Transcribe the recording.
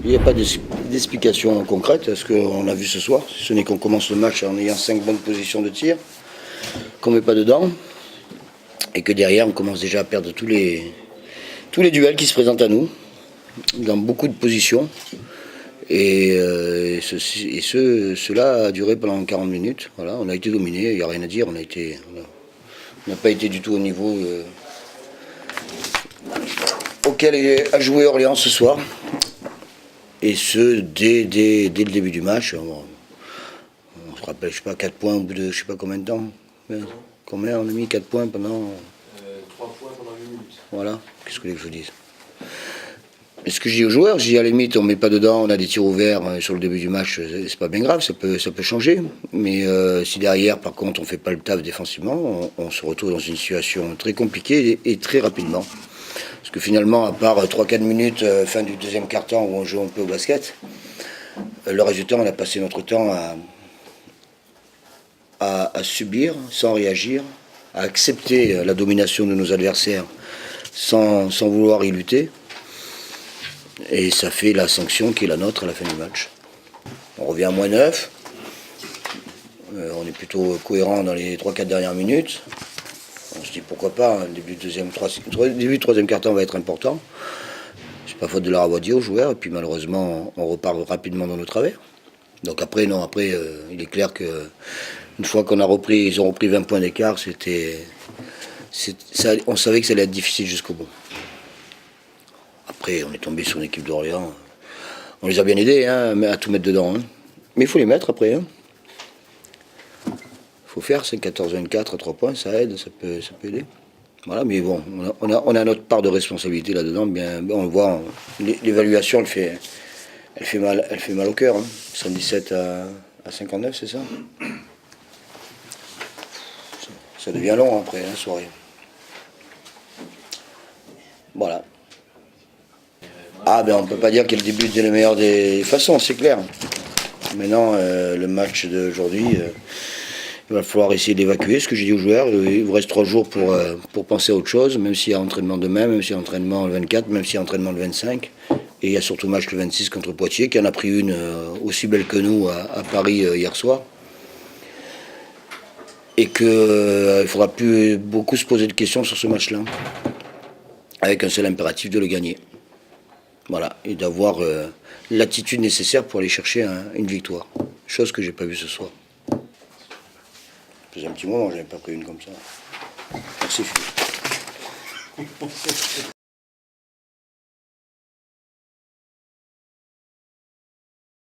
Il n'y a pas d'explication concrète à ce qu'on a vu ce soir. Ce n'est qu'on commence le match en ayant 5 bonnes positions de tir, qu'on ne met pas dedans, et que derrière on commence déjà à perdre tous les duels qui se présentent à nous, dans beaucoup de positions. Et cela a duré pendant 40 minutes. Voilà, on a été dominé, il n'y a rien à dire. On n'a pas été du tout au niveau auquel a joué Orléans ce soir. Et ce, dès le début du match. On se rappelle, je sais pas, 4 points au bout de je sais pas combien de temps. Combien on a mis 4 points pendant 3 points pendant 8 minutes. Voilà, qu'est-ce que je vous dise. Et ce que je dis aux joueurs, je dis à la limite, on ne met pas dedans, on a des tirs ouverts sur le début du match, c'est pas bien grave, ça peut changer. Mais si derrière, par contre, on ne fait pas le taf défensivement, on se retrouve dans une situation très compliquée et très rapidement. Parce que finalement, à part 3-4 minutes, fin du deuxième quart-temps où on joue un peu au basket, le résultat, on a passé notre temps à subir sans réagir, à accepter la domination de nos adversaires sans vouloir y lutter. Et ça fait la sanction qui est la nôtre à la fin du match. On revient à -9. On est plutôt cohérent dans les 3-4 dernières minutes. On se dit pourquoi pas, le début du troisième quart-temps va être important. C'est pas faute de leur avoir dit aux joueurs. Et puis malheureusement, on repart rapidement dans nos travers. Donc après, il est clair que une fois qu'on a repris, ils ont repris 20 points d'écart, on savait que ça allait être difficile jusqu'au bout. Après, on est tombé sur une équipe d'Orléans. On les a bien aidés à tout mettre dedans. Mais il faut les mettre après. Il faut faire 5-14-24 à 3 points, ça aide, ça peut aider. Voilà, mais bon, on a notre part de responsabilité là-dedans. On le voit, l'évaluation, elle fait mal au cœur. 117 à 59, c'est ça? Ça devient long après, la soirée. Voilà. On ne peut pas dire que le début est le meilleur des façons, c'est clair. Maintenant, le match d'aujourd'hui, il va falloir essayer d'évacuer ce que j'ai dit aux joueurs. Il vous reste 3 jours pour penser à autre chose, même s'il y a entraînement demain, même s'il y a entraînement le 24, même s'il y a entraînement le 25. Et il y a surtout match le 26 contre Poitiers, qui en a pris une aussi belle que nous à Paris hier soir. Et qu'il ne faudra plus beaucoup se poser de questions sur ce match-là, avec un seul impératif de le gagner. Voilà, et d'avoir l'attitude nécessaire pour aller chercher une victoire. Chose que j'ai pas vue ce soir. Ça faisait un petit moment que je n'avais pas pris une comme ça. Merci Philippe.